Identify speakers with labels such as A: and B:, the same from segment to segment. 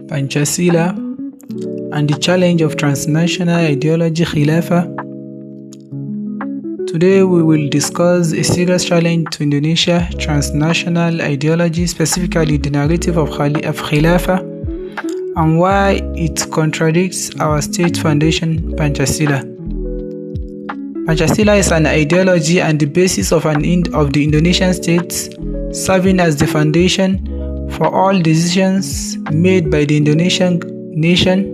A: Pancasila, and the challenge of transnational ideology khilafah. Today we will discuss a serious challenge to Indonesia transnational ideology, specifically the narrative of khilafah and why it contradicts our state foundation Pancasila. Pancasila is an ideology and the basis of the Indonesian state, serving as the foundation for all decisions made by the Indonesian nation.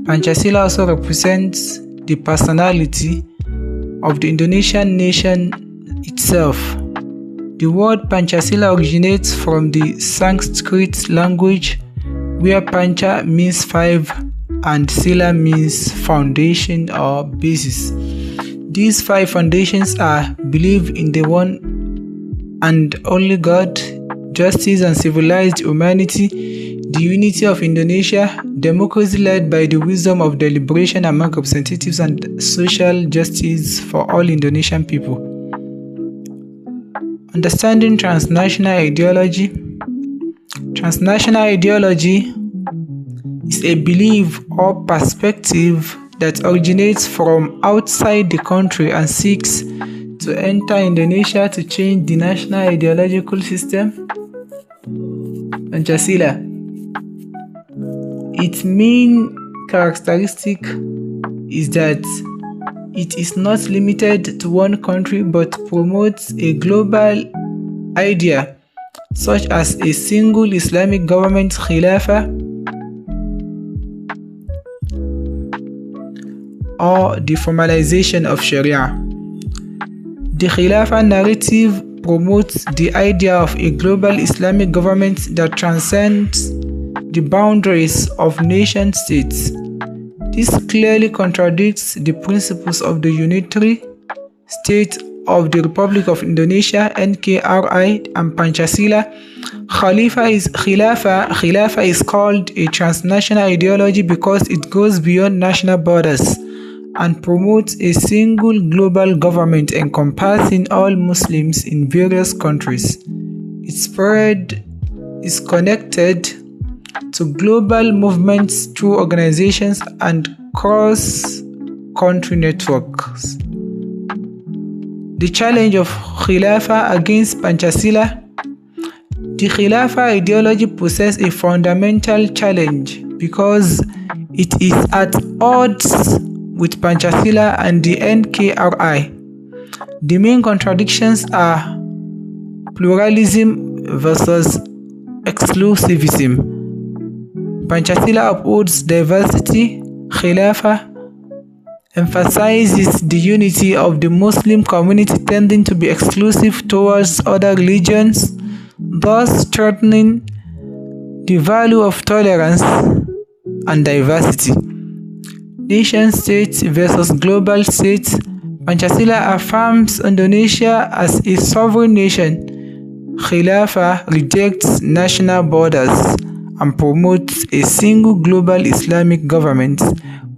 A: Pancasila also represents the personality of the Indonesian nation itself. The word Pancasila originates from the Sanskrit language, where Pancha means five and Sila means foundation or basis. These five foundations are belief in the one and only God, justice and civilized humanity, the unity of Indonesia, democracy led by the wisdom of deliberation among representatives, and social justice for all Indonesian people. Understanding transnational ideology. Transnational ideology is a belief or perspective that originates from outside the country and seeks to enter Indonesia to change the national ideological system. Pancasila. Its main characteristic is that it is not limited to one country but promotes a global idea such as a single Islamic government khilafah or the formalization of Sharia. The khilafah narrative promotes the idea of a global Islamic government that transcends the boundaries of nation states. This clearly contradicts the principles of the unitary state of the Republic of Indonesia (NKRI) and Pancasila. Khilafah is called a transnational ideology because it goes beyond national borders and promotes a single global government encompassing all Muslims in various countries. Its spread is connected to global movements through organizations and cross-country networks. The challenge of khilafah against Pancasila. The khilafah ideology poses a fundamental challenge because it is at odds with Pancasila and the NKRI. The main contradictions are pluralism versus exclusivism. Pancasila upholds diversity. Khilafah emphasizes the unity of the Muslim community, tending to be exclusive towards other religions, thus threatening the value of tolerance and diversity. Nation states versus global states. Pancasila affirms Indonesia as a sovereign nation. Khilafah rejects national borders and promotes a single global Islamic government,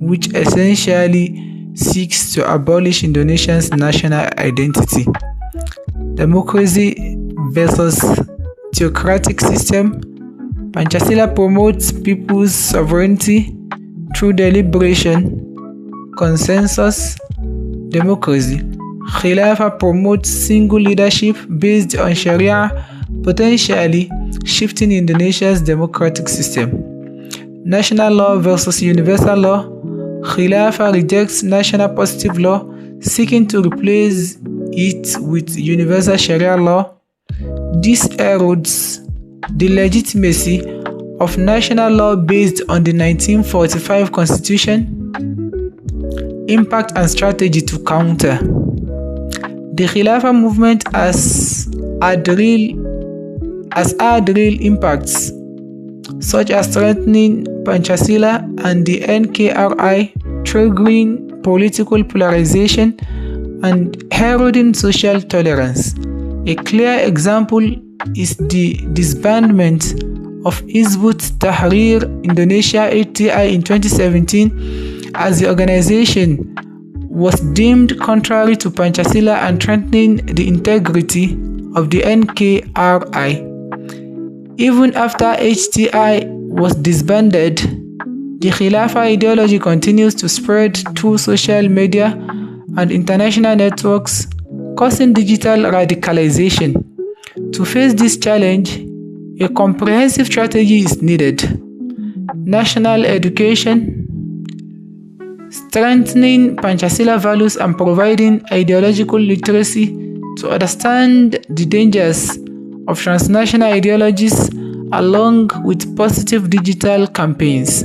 A: which essentially seeks to abolish Indonesia's national identity. Democracy versus theocratic system. Pancasila promotes people's sovereignty through deliberation, consensus, democracy. Khilafah promotes single leadership based on Sharia, potentially shifting Indonesia's democratic system. National law versus universal law. Khilafah rejects national positive law, seeking to replace it with universal Sharia law. This erodes the legitimacy of national law based on the 1945 Constitution. Impact and strategy to counter. The Khilafah movement has had real impacts, such as strengthening Pancasila and the NKRI, triggering political polarization and eroding social tolerance. A clear example is the disbandment of Hizbut Tahrir Indonesia (HTI) in 2017, as the organization was deemed contrary to Pancasila and threatening the integrity of the NKRI. Even after HTI was disbanded, the khilafah ideology continues to spread through social media and international networks, causing digital radicalization. To face this challenge, a comprehensive strategy is needed. National education, strengthening Pancasila values and providing ideological literacy to understand the dangers of transnational ideologies, along with positive digital campaigns.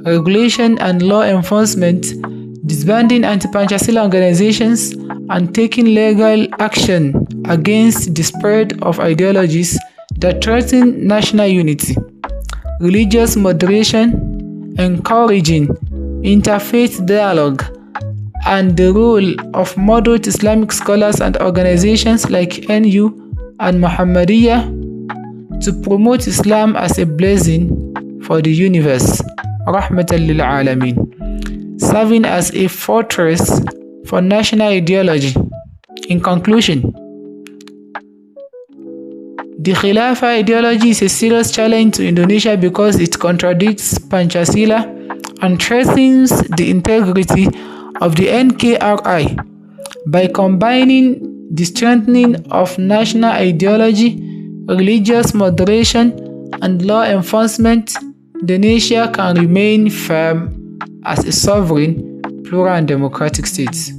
A: Regulation and law enforcement, disbanding anti-Pancasila organizations and taking legal action against the spread of ideologies that threaten national unity. Religious moderation, encouraging interfaith dialogue, and the role of moderate Islamic scholars and organizations like NU and Muhammadiyah to promote Islam as a blessing for the universe, rahmatan lil alameen, serving as a fortress for national ideology. In conclusion, the khilafah ideology is a serious challenge to Indonesia because it contradicts Pancasila and threatens the integrity of the NKRI. By combining the strengthening of national ideology, religious moderation, and law enforcement, Indonesia can remain firm as a sovereign, plural and democratic state.